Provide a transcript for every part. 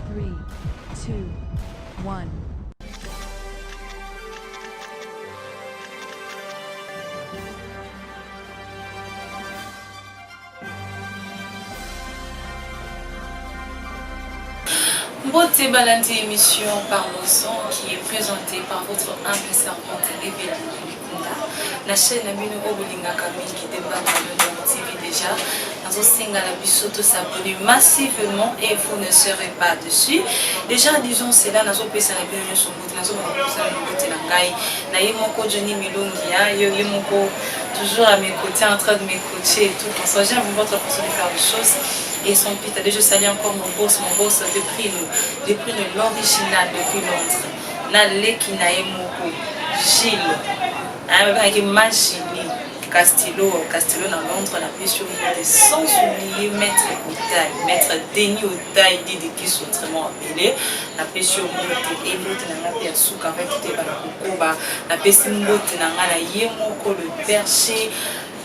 3, 2, 1. Beauté Balandi émission Parlons-en qui est présentée par votre humble servante Evelyne Mikunda. La chaîne Amino Obolinga Kami qui débat dans le TV déjà. Nous avons s'abonner massivement et vous ne serez pas dessus. Déjà disons c'est là nous avons passé la bienvenue sur votre nous avons passé la beauté la gaille. Naïe moko Johnny Milongia, yogi moko toujours à mes côtés en train de m'écouter et tout. Quand j'aime votre façon de faire les choses. Et son pita, je salue encore mon boss depuis l'original depuis Londres. Nalé qui n'a moko Gilles, avec Magili Castillo dans Londres, la pression de sans oublier maître Otaï, maître Denis Otaï dit qui sont autrement appelés, la pression monte et l'autre n'a pas souk avec qui la pression monte n'a yemoko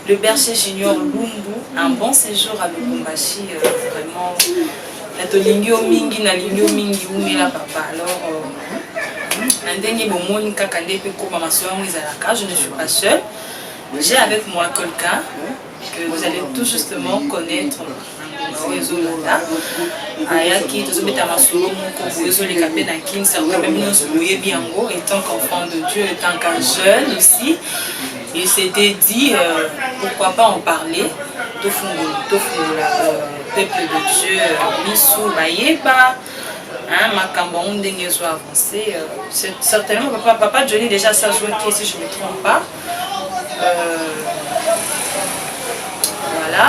le berger junior Lumbu, un bon séjour à Lubumbashi, vraiment. Na lingio mingi umela papa. Alors, je ne suis pas seule. J'ai avec moi quelqu'un que vous allez tout justement connaître. Étant qu'enfant de Dieu, étant qu'un jeune aussi, il s'était dit pourquoi pas en parler de peuple de Dieu, Missou, Bayeba, Makambo, Ndenge soit avancé. Certainement, papa Johnny déjà ça joué si je ne me trompe pas. Voilà.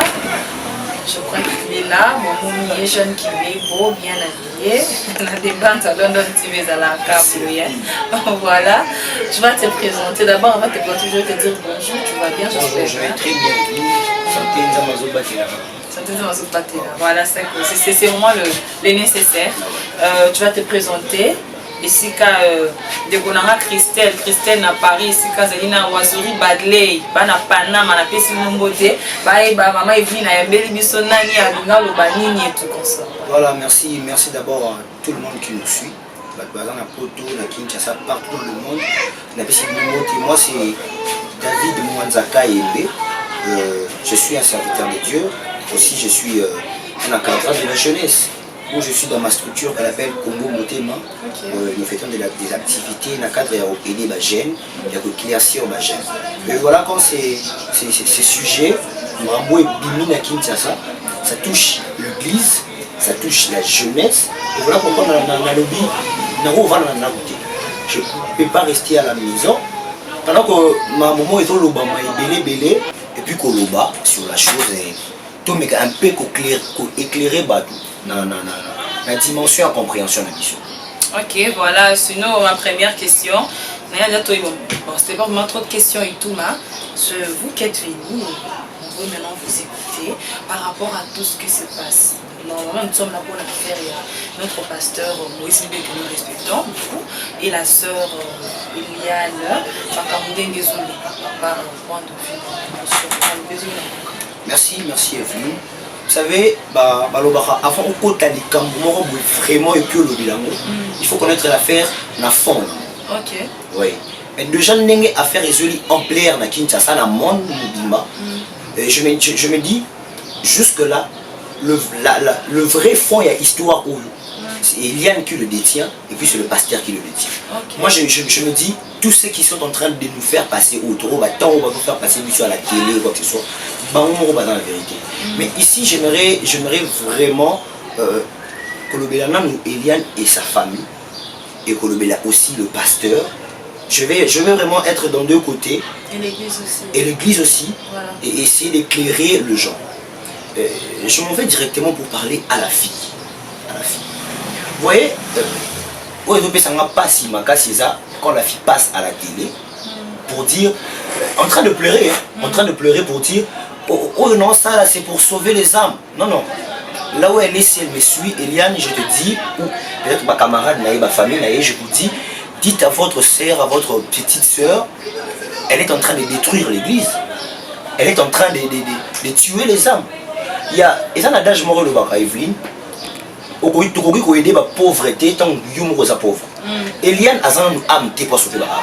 Je crois qu'il est là, mon moment est jeune qui est beau, bien habillé. La débat à London TV à la câble. Voilà, je vais te présenter. D'abord, on va te présenter, je vais te dire bonjour, tu vas bien, j'espère. Bonjour, je vais très bien. Santé Nzamazo Batela. Santé Nzamazo Batela. Voilà, c'est vraiment le nécessaire. Tu vas te présenter. Ici, de Konanga Christelle à Paris, ici, Zalina Wazuri Badley, Bana Panama, la Pessi Mumbote, Maman Evelyne, Ayambeli Bissonani, Aluna Lobanini et tout comme ça. Voilà, merci d'abord à tout le monde qui nous suit. Dans Poto, dans Kinshasa, partout dans le monde. La Pessi Mumbote, moi c'est David Mwanzaka Yembe. Je suis un serviteur de Dieu. Aussi, je suis un encadreur de la jeunesse. Où je suis dans ma structure qu'elle appelle Congo Motema. Nous faisons des activités dans le cadre de l'OPD Bagène, il y a de création Bagène. Et voilà quand ces sujets, Mrambo et Bimina Kinshasa, ça touche l'église, ça touche la jeunesse. Et voilà pourquoi on a lobby, je ne peux pas rester à la maison. Pendant que ma maman est au loba, est belé, et puis qu'on loba sur la chose, tout un peu éclairé la dimension à compréhension de la mission. Ok, voilà, sinon ma première question. C'était pas vraiment trop de questions et tout, mais vous qui êtes venus, on veut maintenant vous écouter par rapport à tout ce qui se passe. Normalement, nous sommes là pour la faire. Il y a notre pasteur Moïse Libé que nous respectons, et la sœur Eliane, par point de vue. Merci Evelyne. Vous savez, avant on peut vraiment et puis il faut connaître l'affaire na fond. Ok. Oui. Mais déjà n'engue affaire isolée ampleur na Kinshasa na monde mobimba. Je me dis jusque là le vrai fond il y a histoire où c'est Eliane qui le détient et puis c'est le pasteur qui le détient. Okay. Moi je me dis tous ceux qui sont en train de nous faire passer autour, on va nous faire passer sur la télé ou quoi que ce soit, on va dans la vérité. Mais ici j'aimerais vraiment que le Bélana nous Eliane et sa famille et que le Bélana aussi le pasteur. Je vais vraiment être dans deux côtés. Et l'église aussi. Voilà. Et essayer d'éclairer le genre. Je m'en vais directement pour parler à la fille. Vous voyez, quand la fille passe à la télé, pour dire, en train de pleurer, pour dire, oh non, ça là c'est pour sauver les âmes. Non. Là où elle est, si elle me suit, Eliane, je te dis, ou peut-être ma camarade, ma famille, je vous dis, dites à votre sœur, à votre petite sœur, elle est en train de détruire l'église. Elle est en train de tuer les âmes. Il y a, et ça n'a d'âge mort le baka Evelyne. tokoki koyede bapauvreté ntango yo moko oza pauvre. Eliane aza nanu ame te mpo asauve baame.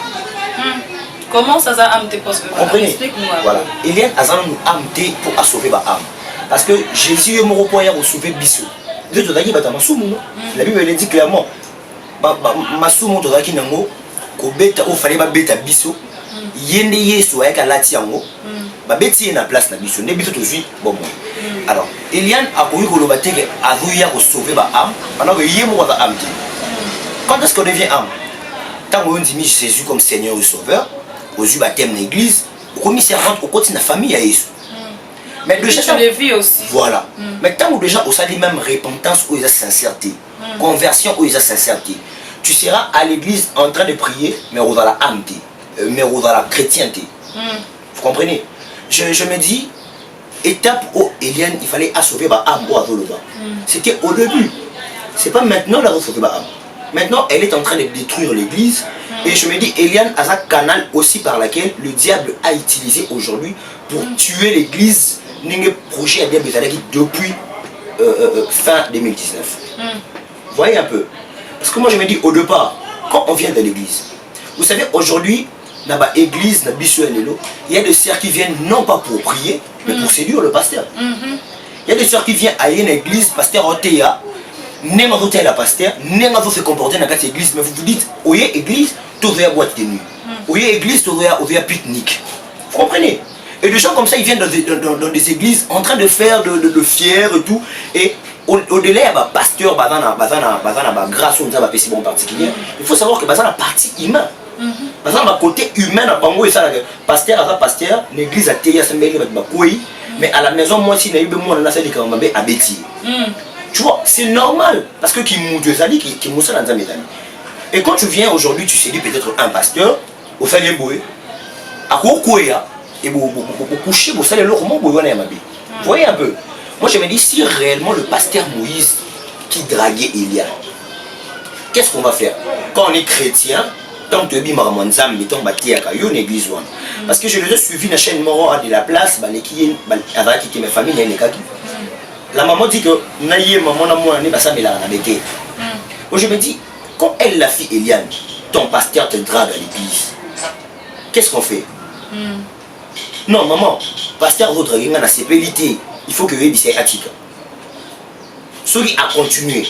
Comment ça a amené pour ce comprenez? Explique-moi. Voilà. Eliane aza nanu ame te mpo asauve baame. Parce que Jésus yo moko mpo aya kosauve biso. Nde tozalaki bato ya masumu. La Bible elle dit clairement masumu tozalaki nango kobeta oyo fale babeta biso ye nde Yesu ayaki alati yango babeti ye na place na biso nde biso tozwi bomoi. Alors Eliane akoki koloba te ke azoya kosauve baame pendant que ye moko aza ame te. Quand est-ce qu'on devient âme? Tant qu'on dit Jésus comme Seigneur et Sauveur, aux yeux baptême l'église, au commis servante, au côté de la famille à Jésus. Mais déjà, tu le vis aussi. Voilà. Mais tant que déjà, au sein de même repentance ou la sincérité, conversion ou la sincérité, tu seras à l'église en train de prier, mais au dans la âme, mais au dans la chrétienté. Vous comprenez? Je me dis, étape où Eliane, il fallait sauver ma âme ou à Zoloba. C'était au début. C'est pas maintenant la sauver ma âme. Maintenant, elle est en train de détruire l'église. Et je me dis, Eliane a un canal aussi par lequel le diable a utilisé aujourd'hui pour tuer l'église. N'est projet à depuis fin 2019. Vous voyez un peu? Parce que moi je me dis, au départ, quand on vient de l'église, vous savez, aujourd'hui, dans l'église, il y a des sœurs qui viennent non pas pour prier, mais pour séduire le pasteur. Il y a des sœurs qui viennent à une église, pasteur Otéa. N'est-ce pas la pasteur, n'est-ce pas se comporter dans cette église, mais vous vous dites, oui, église, tout est à boîte de nuit. Oui, église, tout est à pique-nique. Vous comprenez? Et des gens comme ça, ils viennent dans des églises en train de faire de fier et tout. Et au-delà, il y a un pasteur, grâce au bon particulier. Il faut savoir que c'est la partie humaine. Parce que côté humain, pasteur, l'église a été mais à la maison, moi, si je suis à Betty. Tu vois, c'est normal. Parce que qui et quand tu viens aujourd'hui, tu sais peut-être un pasteur, au Saléboué, à Kokoya, et vous couchez, vous savez, vous voyez un peu. Moi, je me dis, si réellement le pasteur Moïse qui draguait Eliane, qu'est-ce qu'on va faire? Quand on est chrétien, tant que tu as une église. Parce que je les ai suivis dans la chaîne Moro de la place, qui est ma famille, la maman dit que je me dis, quand elle, la fille Eliane, ton pasteur te drague à l'église, qu'est-ce qu'on fait? Non, maman, pasteur vous draguer à CPLité, il faut que vous ayez Atika. Celui qui a continué,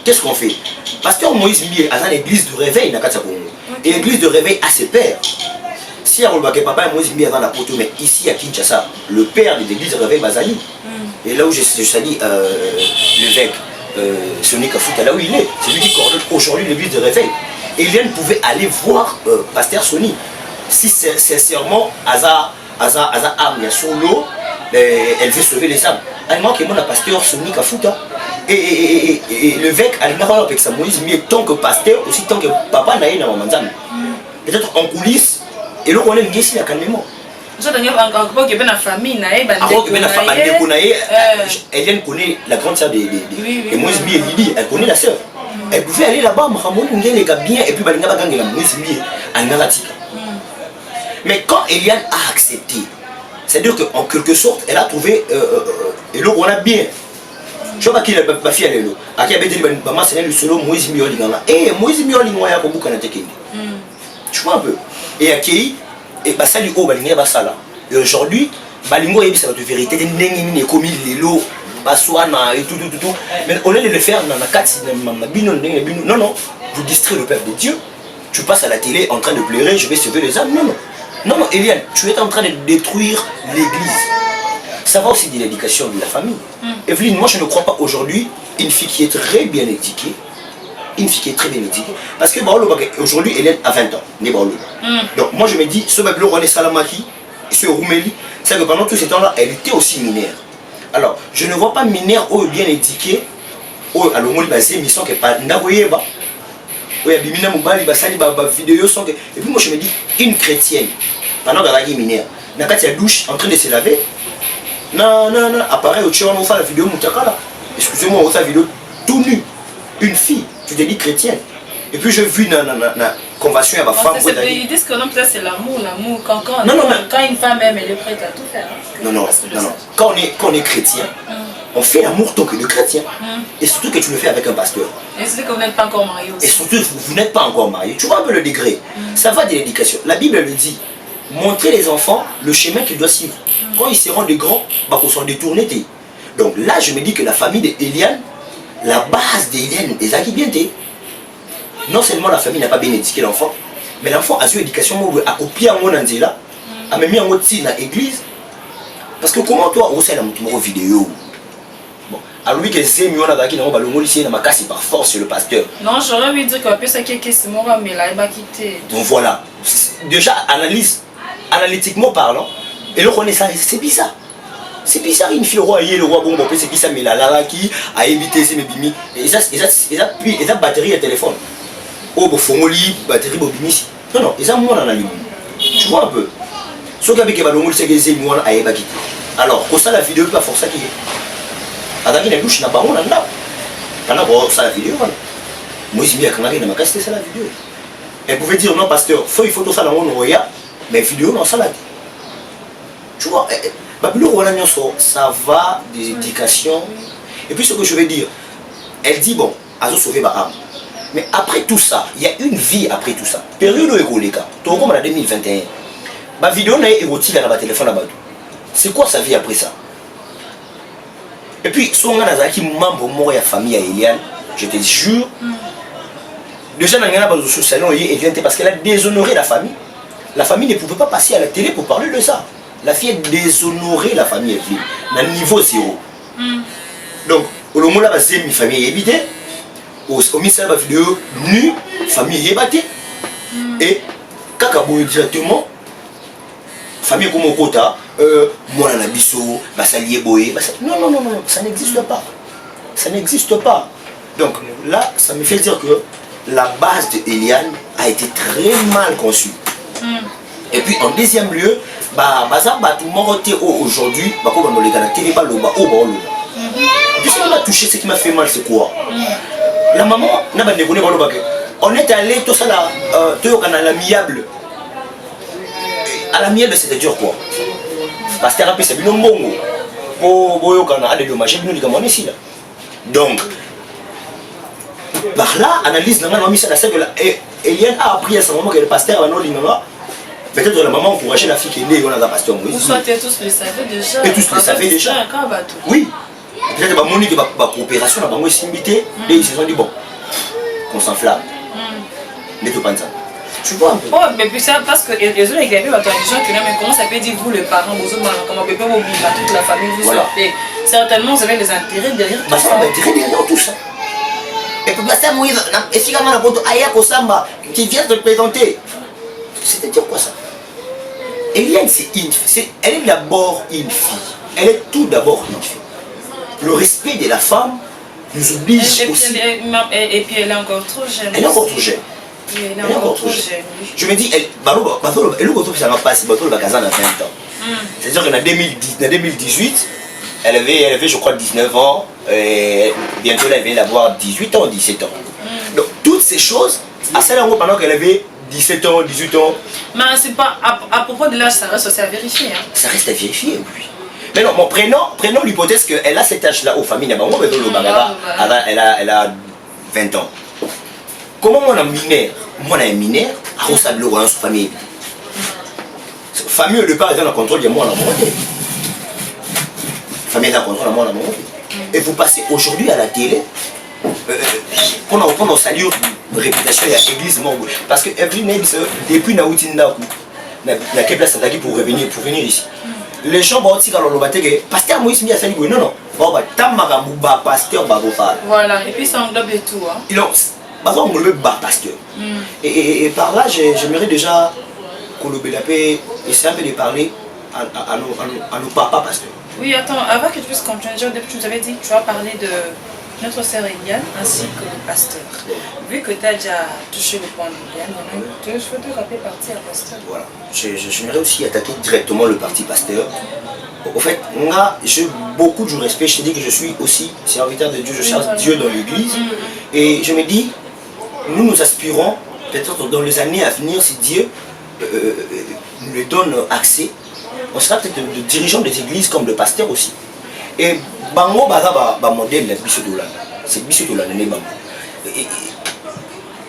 qu'est-ce qu'on fait? Pasteur Moïse Mbié a une église de réveil dans Katsakongo. Et l'église de réveil a ses pères. Si à Rolbake Papa Moïse Mbié dans la poto, mais ici à Kinshasa, le père de l'église de réveil Bazali. Et là où je salue l'évêque Sonic Afuta, là où il est, c'est lui qui coordonne aujourd'hui l'église de réveil. Eliane pouvait aller voir pasteur Sony. Si sincèrement, Aza Amia Solo, elle veut sauver les âmes. Alors que moi, le pasteur Sonic Afuta, et l'évêque, elle n'a pas avec sa Moïse, mais tant que pasteur, aussi tant que papa n'a pas de peut-être en coulisses, et là on est ici à calmement. Eliane connaît la grande sœur de Moïse Mbié, Lydie, elle connaît la sœur. Elle pouvait aller là-bas, les gars bien, et puis elle a gagné la Moïse Mbié, mais quand Eliane a accepté, c'est-à-dire qu'en quelque sorte, elle a trouvé, et là on a bien. Je vois qui est ma fille, elle est là. Elle a dit maman, c'est le solo Moïse Mbié, et Moïse Mbié, il y a beaucoup de temps. Tu vois un peu. Et accueilli. Et ça lui et aujourd'hui balingo est de vérité des commis les lots baswana et tout mais au lieu de le faire dans la carte non non vous distrayez le peuple de Dieu. Tu passes à la télé en train de pleurer, je vais sauver les âmes. Non Eliane, tu es en train de détruire l'église. Ça va aussi de l'éducation de la famille. Evelyne, moi je ne crois pas aujourd'hui une fille qui est très bien éduquée. Une fille qui est très bien éduquée. Parce que aujourd'hui, Eliane a 20 ans. Donc moi je me dis, ce bébé René Salamaki, ce Roumeli, c'est que pendant tout ce temps-là, elle était aussi mineure. Alors, je ne vois pas mineure ou bien éduquée, ou à l'homo basé, mais sans que pas n'aboyeba. Oui, Bimina Moubali, Basali, vidéo, sans que. Et puis moi je me dis, une chrétienne, pendant qu'elle est mineure, n'a pas la douche en train de se laver. Non, apparaît au tueur, on fait la vidéo Moutakala. Excusez-moi, on fait la vidéo tout nu. Une fille, tu te dis chrétienne. Et puis je vis dans la convention avec ma femme. Ils disent que non, c'est l'amour. Quand une femme aime, elle est prête à tout faire. Non. Quand on est chrétien, on fait l'amour tant que de chrétien. Et surtout que tu le fais avec un pasteur. Et c'est que vous n'êtes pas encore marié aussi. Et surtout, vous n'êtes pas encore marié. Tu vois un peu le degré. Ça va de l'éducation. La Bible le dit. Montrer les enfants le chemin qu'ils doivent suivre. Quand ils seront des grands, bah, qu'on s'en détourne. Donc là, je me dis que la famille d'Eliane, la base d'Eliane, est acquis bien. Non seulement la famille n'a pas bien éduqué l'enfant, mais l'enfant a su l'éducation, a copié en Nandela, a même mis en mode dans l'église. Parce que comment toi, on sait la vidéo? Bon, alors lui, que c'est mieux, on a qui n'a pas le mot ici, ma casse par force sur le pasteur. Non, j'aurais envie de dire que ça qui est mort, mais là, il va quitter. Donc voilà. Déjà, analytiquement parlant, et le connaît ça, c'est bizarre. C'est bizarre, une fille, le roi, bon, c'est bizarre, mais la qui a évité ces bimi. Et ça, batterie à téléphone. Oh, bon, fongoli, batterie, bon, bimi. Non, non, ils ont moins dans la ligne. Tu vois un peu. Ce qui a été c'est que c'est moi à ébaki. Alors, pour ça, la vidéo, pas forcément qui est. Attends, il y a une douche, n'a pas mon anda. Quand on a ça, la vidéo, moi, je me dis, quand on a ma casse, c'est la vidéo. Elle pouvait dire, non, pasteur, il faut tout ça dans mon roya, mais vidéo, non, ça l'a dit. Tu vois, ça va des éducations. Et puis, ce que je vais dire, elle dit, bon, elle a sauvé ma âme. Mais après tout ça, il y a une vie après tout ça. Période où il y a tout comme en 2021. Ma vidéo n'a pas été dans ma téléphone là-bas. C'est quoi sa vie après ça? Et puis, si on a des membres de la famille à Eliane, je te jure, déjà, dans le salon, parce qu'elle a déshonoré la famille. La famille ne pouvait pas passer à la télé pour parler de ça. La fille a déshonoré la famille, à niveau zéro. Donc, au moment où c'est une famille évitée, au ministère de la vidéo, nu, famille ébattée. Et, quand on directement, famille comme au quota, moi la bisso, basalier boé, non, non, non, non, ça n'existe pas. Ça n'existe pas. Donc là, ça me fait dire que la base de Eliane a été très mal conçue. Et puis en deuxième lieu, tout le monde aujourd'hui, puis ce qui m'a touché, ce qui m'a fait mal, c'est quoi? La maman, on est allé tout ça là, à l'amiable. À l'amiable, c'est-à-dire quoi? Parce que c'est bien bon. Donc, par là, analyse, Eliane a appris à ce moment que le pasteur a peut-être la maman encourageait la fille qui est née dans la pasteur Moïse. Ou soit tous le savaient déjà. Et tous le savaient déjà. Oui. Peut-être que la coopération, la banque s'imité, et ils se sont dit bon, qu'on s'enflamme. Mais tout pas ça. Tu vois un peu. Oh, mais puis ça, parce que les autres, il y avait des gens qui mais comment ça peut dire vous les parents, vous comment peut pas oublier toute la famille, vous sortez. Certainement, vous avez des intérêts derrière tout ça. Des intérêts derrière tout ça. Et puis, pasteur Moïse, efficacement, la photo Aya Kosamba, qui vient de te présenter. C'est-à-dire quoi ça? Eliane, elle est d'abord une fille. Elle est tout d'abord une fille. Le respect de la femme nous oblige aussi. Et puis elle est encore trop jeune. Elle est encore trop jeune. Elle est encore trop jeune. Je me dis, elle est passée 20 ans. C'est-à-dire qu'en 2018, elle avait, je crois, 19 ans. Et bientôt, elle vient d'avoir 18 ans, 17 ans. Donc, toutes ces choses, à celle pendant qu'elle avait 17 ans, 18 ans. Mais c'est pas à propos de l'âge, ça reste aussi à vérifier. Hein. Ça reste à vérifier, oui. Mais non, prenons l'hypothèse qu'elle a cet âge-là aux familles. Elle a 20 ans. Comment on a mineur? Moi, on a un mineur, on a un famille. Famille, le père est dans le contrôle de moi, on a monté. Famille est dans le contrôle de moi, on a monté. Et vous passez aujourd'hui à la télé, pendant salut réputation il y a l'église parce que Evelyne depuis Naoutinda na quelle place ça pour venir ici les gens vont aussi quand on le que pasteur Moïse mi a sali non non ba tamaka ba pasteur ba bofa voilà et puis ça englobe tout hein ils ont on le ba pasteur et par là j'aimerais déjà qu'on le paix essayer un peu de parler à nos papas pasteurs. Oui attends avant que tu puisses continuer depuis tu nous avais dit que tu vas parler de notre sœur Eliane ainsi que le pasteur. Vu que tu as déjà touché le point d'Eliane, je veux te rappeler partie à pasteur. Voilà. J'aimerais aussi attaquer directement le parti pasteur. Au fait, moi, j'ai beaucoup de respect. Je te dis que je suis aussi serviteur de Dieu. Je cherche Dieu dans l'église. Et je me dis, nous aspirons, peut-être dans les années à venir, si Dieu nous donne accès, on sera peut-être de dirigeants des églises comme le pasteur aussi. Et bango baza ba modèle la biso dolanda c'est biso dolanda ne bango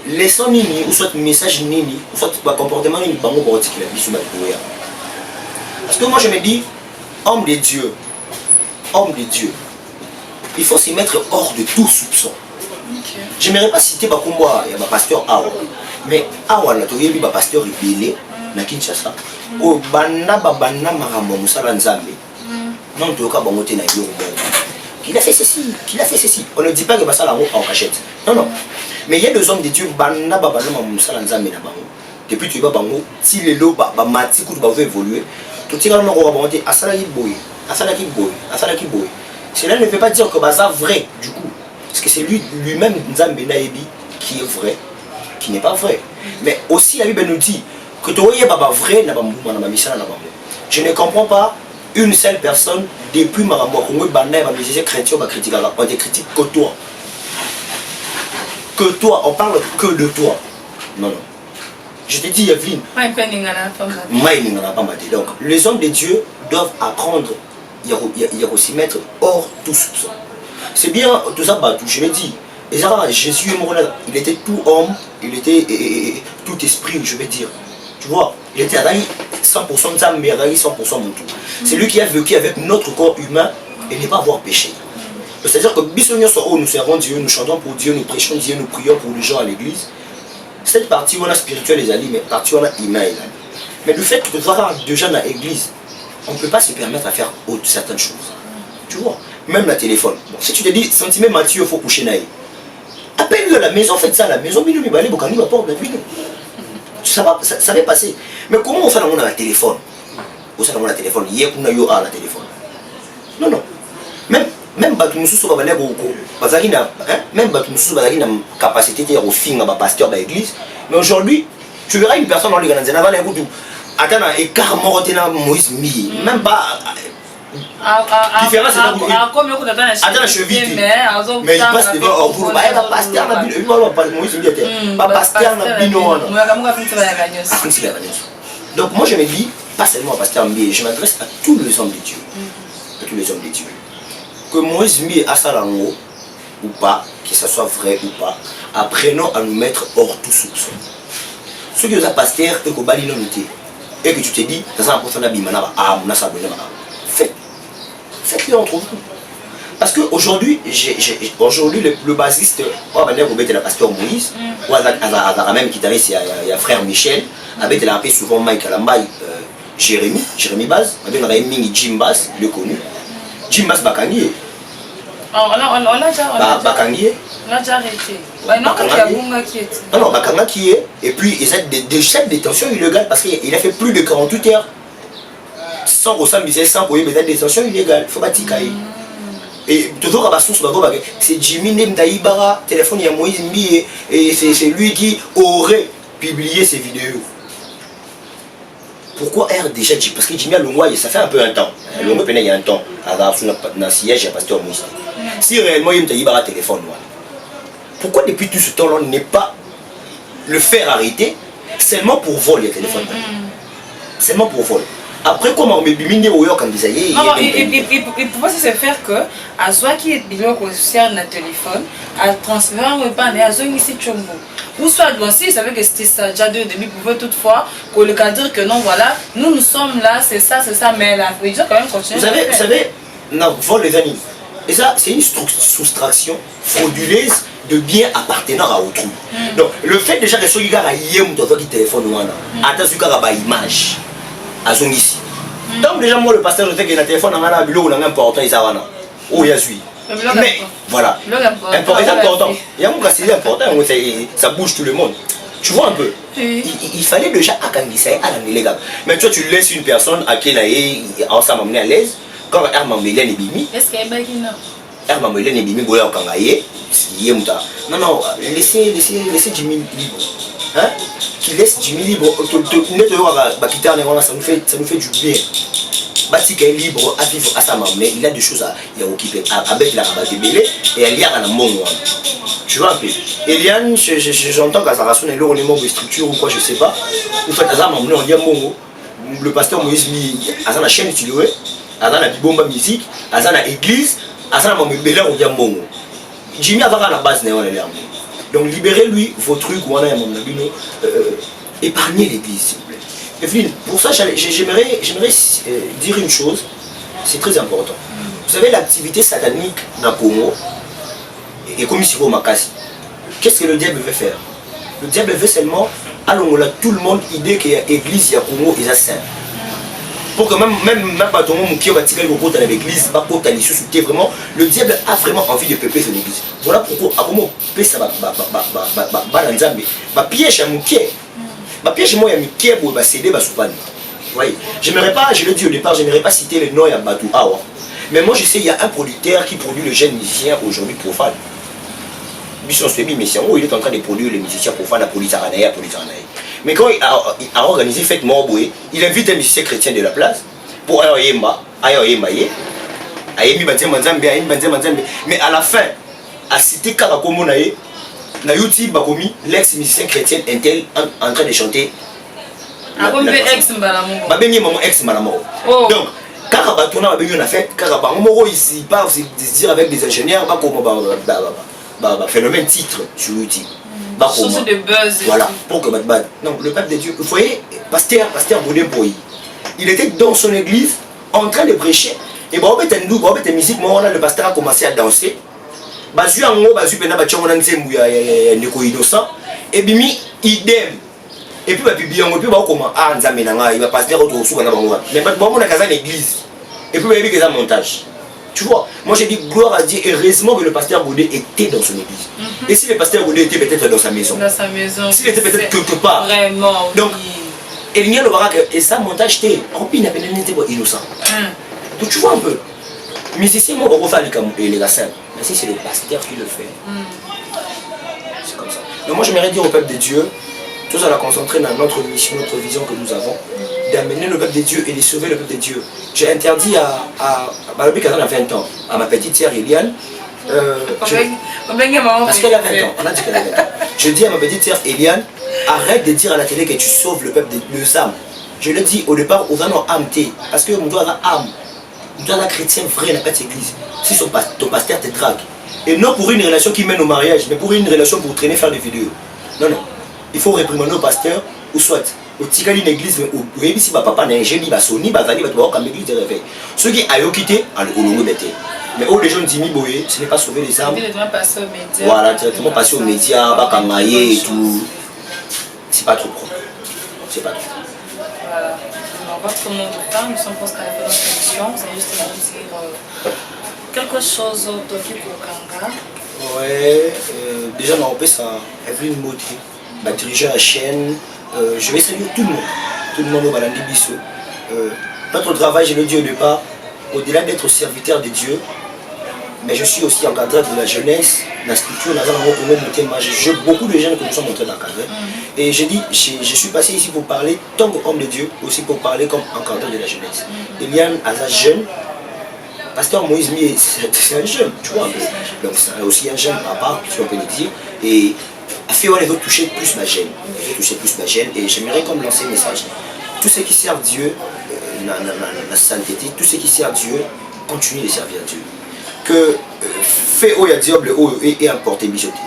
leçon nini ou soit message nini ou soit ba comportement nini bango ba otikila biso ba doya parce que moi je me dis homme de Dieu il faut se mettre hors de tout soupçon. Okay. Je n'aimerais pas citer Bakumbo et pasteur Awa, mais Awa là, tu vois, pasteur rebelle na Kinshasa. Oh, bana marambo musala nzambe. Non, tu vois quand bangote na yo. Qu'il a fait ceci. On ne dit pas que ça là en cachette. Non. Mais il y a des hommes de Dieu bana musala nzambe na bango. Depuis tu vas bango, si les lots ba mati ku ba veut évoluer, tu tires na ko ba bangote asala ki boy. Cela ne veut pas dire que c'est vrai du coup. Parce que c'est lui-même Nzambe Naebi qui est vrai, qui n'est pas vrai. Mais aussi la Bible nous dit que tu es vrai, je ne comprends pas une seule personne depuis Marambo Congo, les chrétiens critiquent, on ne critique que toi. Que toi, on parle que de toi. Non. Je te dis, Yveline. Donc, les hommes de Dieu doivent apprendre. Il y a aussi mettre hors tout soupçon. C'est bien tout ça, je me dis. Et ça, Jésus, il était tout homme, il était tout esprit, je vais dire. Tu vois, il était 100% d'âme, mais 100% de tout. C'est lui qui a vécu avec notre corps humain et ne pas avoir péché. C'est-à-dire que nous servons Dieu, nous chantons pour Dieu, nous prêchons Dieu, nous prions pour les gens à l'église. Cette partie où on a spirituel les alliés, mais partie où on a humain les alliés. Mais le fait de voir des gens dans l'église, on ne peut pas se permettre à faire certaines choses. Tu vois, même le téléphone. Bon, si tu te dis, sentiment Mathieu, il faut coucher naï. Appelle-le à la maison, faites ça à la maison, il va aller au la porte de ça va passer. Mais comment on fait dans la téléphone? On fait dans la téléphone, hier on a eu à la téléphone. Non. Même capacité de film à pasteur de l'église. Mais aujourd'hui, tu verras une personne dans l'organisation avant les attends, écart mortel Moïse mi, même pas. Différence attends la cheville. Mais il passe devant au bout. Bah pasteur na bino, il va pas Moïse mi. Pas pasteur na bino. Donc moi je me dis pas seulement à pasteur Mbi, je m'adresse à tous les hommes de Dieu. À tous les hommes de Dieu. Que Moïse mi a ça ou pas, que ça soit vrai ou pas, apprenons à nous mettre hors tout soupçon. Ceux qui ont pasteur et que bali non et que tu te dis, faites-le entre vous. Parce qu'aujourd'hui, le bassiste, on va dire que le pasteur Moïse, ou même qui il y a frère Michel, avec la paix souvent Mike Alambay, Jérémy Baz, avec la Jim Baz, le connu. Jim Baz Bakangié. On l'a déjà Bakangié. On l'a déjà arrêté. Non, Bakanga qui est. Et puis, il y a des chefs de détention illégales parce qu'il a fait plus de 48 heures sans ressemblance, sans pour des détentions illégales. Il ne faut pas ticailler. Et toujours à la source, c'est Jimmy Nemdaïbara, téléphone, il y a Moïse Mbi, et c'est lui qui aurait publié ces vidéos. Pourquoi R déjà dit? Parce que Jimmy Alongwa, ça fait un peu un temps. Alongwa, il y a un temps. Dans le siège, il y a pasteur Moïse. Si réellement il y a un téléphone, pourquoi depuis tout ce temps-là, on n'est pas le faire arrêter seulement pour vol, le téléphone? Seulement pour vol. Après, comment on me bimine au York en disant, non, il peut pas se faire que, à soi qui est bien qu'on sert le téléphone, à transférer un pas, à soi ici Chombo. Ou soit, si il savait que c'était ça, déjà deux demi, pouvait toutefois, qu'on le cas dire que non, voilà, nous sommes là, c'est ça, mais là, il doit quand même continuer. Vous savez, non, vol les amis. Et ça, c'est une soustraction frauduleuse de biens appartenant à autrui. Donc, le fait déjà que ce gars a yém dans votre téléphone, attends, ce gars a une image à son ici. Donc, déjà, moi, le pasteur, je sais que le téléphone a un bureau, il a un important, il a un oh, il y a celui. Mais, voilà. Important. Il y a un cas, c'est important, ça bouge tout le monde. Tu vois un peu. Il fallait déjà accandiser à l'illégal. Mais toi, tu laisses une personne à qui elle est ensemble à l'aise. Quand Herman Mélène est bimi, est-ce qu'elle est bien? Herman Mélène est bimi, Goya Kangaye, non, laissez Jimmy libre. Hein? Qui laisse Jimmy libre. Ça nous fait du bien. Batika est libre à vivre à sa maman, mais il a des choses à occuper. Avec la rabat de Bélé et Eliane à la Mongo. Tu vois un peu. Eliane, j'entends qu'à sa raison, elle est au niveau de structure ou quoi, je sais pas. En fait, à sa maman, on dit Mongo. Le pasteur Moïse, à sa chaîne, tu le vois. À la Bibomba musique, à la église, Asana m'a libéré au Yambongo. Jimmy avait à la base n'est pas. Donc libérez-lui vos trucs ou épargnez l'église s'il vous plaît. Evelyne, pour ça j'aimerais dire une chose, c'est très important. Vous savez l'activité satanique dans Congo et comme ici au Makasi. Qu'est-ce que le diable veut faire? Le diable veut seulement allonger tout le monde idée qu'il y a église, il y a Congo, il y a saint. Pour que même pas tout le monde qui va tirer le côté de l'église, pas côté à l'issue, vraiment, le diable a vraiment envie de peupler son église. Voilà pourquoi à comment ça va piège à mon pied. Ma piège moi il y a pied pour céder ma soupane. Voyez, j'aimerais pas, je l'ai dit au départ, j'aimerais pas citer le nom à Badou Awa. Mais moi je sais il y a un producteur qui produit le jeune musicien aujourd'hui profane. Bisson Swebi Messian, il est en train de produire les musiciens profanes à Polisaranaya. Mais quand il a organisé Fête Morboué, il invite un musicien chrétien de la place pour mais à la fin, à citer Karakomo Naye, na YouTube bakomi l'ex-musicien chrétien Intel en train de chanter. Donc, Karabatona a eu une fête, Karabango ici, part se dire avec des ingénieurs, phénomène titre sur YouTube. Source de buzz. Voilà, pour que Batman. Donc le peuple de Dieu, vous voyez, pasteur Boudin Boyi, il était dans son église en train de prêcher. Et bah, on fait musique, le pasteur a commencé à danser. Basu en haut, basu pena bachon on nzembu ya ndeko innocent. Et bimi idem. Et puis bah bibi on puis bah comment ah nzambe na nga il va pasteur autour sous kana bango. Mais bah on a casé l'église. Et puis bah il y a eu un montage. Tu vois, moi j'ai dit gloire à Dieu, heureusement que le pasteur Boudé était dans son église. Et si le pasteur Boudé était peut-être dans sa maison. Dans sa maison. S'il était peut-être quelque part. Vraiment. Donc, il y a le barak et ça montage était rempli n'a pas été innocent. Donc tu vois un peu. Mais si moi on refait les gars simples, mais si c'est le pasteur qui le fait. C'est comme ça. Donc moi j'aimerais dire au peuple de Dieu, tous à la concentrer dans notre mission, notre vision que nous avons, d'amener le peuple de Dieu et de sauver le peuple de Dieu. J'ai interdit depuis qu'elle a 20 ans, à ma petite sœur Eliane, parce qu'elle a 20 ans, on a dit qu'elle a 20 ans. Je dis à ma petite sœur Eliane, arrête de dire à la télé que tu sauves le peuple de âmes. Je le dis au départ aux âmes âme, parce que mon doigt a âme. On doit être chrétien vrai dans cette église. Si ton pasteur te drague. Et non pour une relation qui mène au mariage, mais pour une relation pour traîner, faire des vidéos. Non, non. Il faut réprimander au pasteur, ou soit, au tigali l'église, ou si papa n'a j'ai dit, Sony, Bazali, comme l'église de réveil. Ceux qui ont quitté, au long de mais où les gens disent, ce n'est pas sauver les âmes. Voilà, directement passer aux médias, Bakamaye et tout. C'est pas trop propre. C'est pas trop. Voilà. Votre nom de temps, nous sommes presque à la fin de notre émission. Vous allez justement dire quelque chose d'autre pour Kanga. Ouais, déjà on appelle ça Evelyne Moti, ma dirigeant à chaîne. Je vais saluer tout le monde. Tout le monde au Balandi Bissou. Notre travail, je le dis au départ, au-delà d'être serviteur de Dieu, mais je suis aussi encadreur de la jeunesse, la structure, j'ai beaucoup de jeunes que nous sommes en train d'encadrer. Et j'ai dit, je suis passé ici pour parler tant qu'homme de Dieu, aussi pour parler comme encadreur de la jeunesse. Eliane, à la jeune, pasteur Moïse Mié, c'est un jeune, tu vois. Donc c'est aussi un jeune papa, si on peut le dire. Et à faire, il veut toucher plus ma jeune. Il veut toucher plus ma jeune. Et j'aimerais comme lancer un message. Tous ceux qui servent Dieu, la sainteté, tous ceux qui servent Dieu, continuez de servir Dieu. Que fait au diable et importer bijoutier.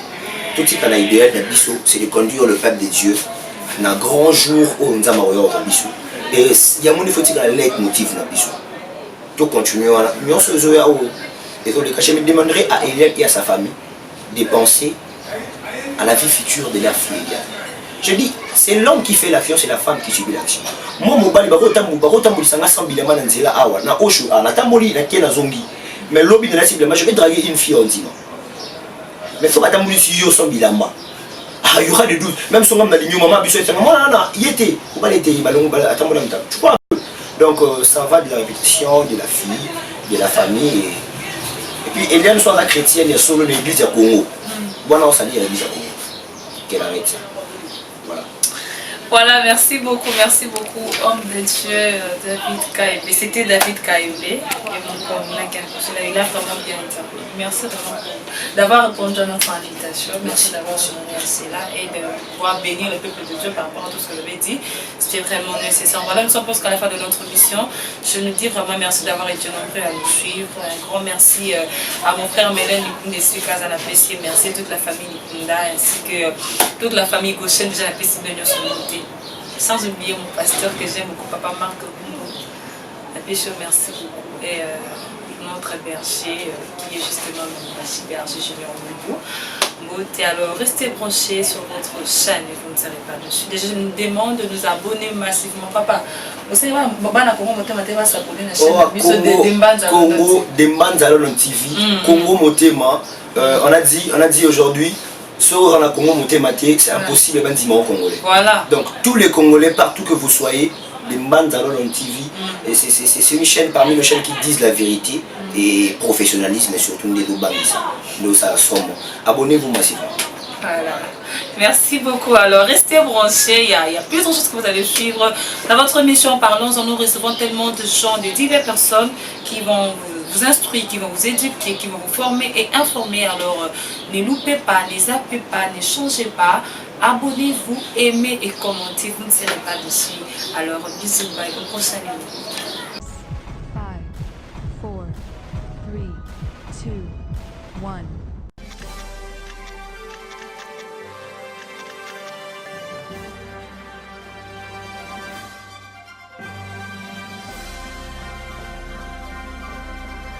Tout ce qu'on a idéal dans Bissou, c'est de conduire le peuple de Dieu dans un grand jour où nous avons dans Bissou. Et il y a mon faut tirer l'aide motif dans Bissou. Tout continuer voilà. Mais on se joue à où. Et je me demanderai à Eliane et à sa famille de penser à la vie future de leur fille. Je dis, c'est l'homme qui fait l'action, c'est la femme qui subit l'action. Moi, mon bali, je suis 100 bilama dans Nzela Awa, na Oshu, na Tamboli, na Kena Zongi. Mais l'objet de la cible, je vais draguer une fille en disant. Mais il faut pas t'embrouiller sur 100 bilama. Ah, il y aura des doutes. Même si on a dit, maman, il était. Faut pas l'été, tu vois. Donc, ça va de la répétition, de la fille, de la famille. Et puis, Eliane soit la chrétienne, il y a solo l'église à Congo. Voilà, on s'est dit à l'église à Congo. Qu'elle arrête ça. Voilà. Voilà, merci beaucoup, homme de Dieu, David Kaïbe. C'était David Kaïbe. Il a vraiment bien interprété. Merci vraiment d'avoir répondu à notre invitation. Merci d'avoir honoré cela et de pouvoir bénir le peuple de Dieu par rapport à tout ce que vous avez dit. C'était vraiment nécessaire. Voilà, nous sommes presque à la fin de notre mission. Je nous dis vraiment merci d'avoir été nombreux à nous suivre. Un grand merci à mon frère Mélène Nikunda Sukaza la PC. Merci à toute la famille Nikunda ainsi que toute la famille Gauchen déjà la PC de l'Union Solidité. Sans oublier mon pasteur que j'aime beaucoup, Papa Marc Bumbo. La péché, merci beaucoup. Et notre berger qui est justement mon berger Junior Bumbo. Alors restez branchés sur votre chaîne et vous ne serez pas dessus. Déjà je nous demande de nous abonner massivement. Papa, vous savez, Congo Dembanzalon TV, Congo Motema. On a dit aujourd'hui, sur le Congo Motema, c'est impossible de dire congolais. Voilà. Donc tous les Congolais, partout que vous soyez, Dembanzalon TV, et c'est une chaîne parmi les chaînes qui disent la vérité et professionnalisme et surtout des Dobanisa. Nous ça sommes. Abonnez-vous massivement. Voilà. Merci beaucoup. Alors, restez branchés. Il y a plusieurs choses que vous allez suivre. Dans votre émission Parlons-en, nous recevons tellement de gens, de diverses personnes qui vont vous instruire, qui vont vous éduquer, qui vont vous former et informer. Alors, ne loupez pas, ne zappez pas, ne changez pas. Abonnez-vous, aimez et commentez. Vous ne serez pas dessus. Alors, bisous, bye. Au prochain numéro. 5, 4, 3, 2, 1.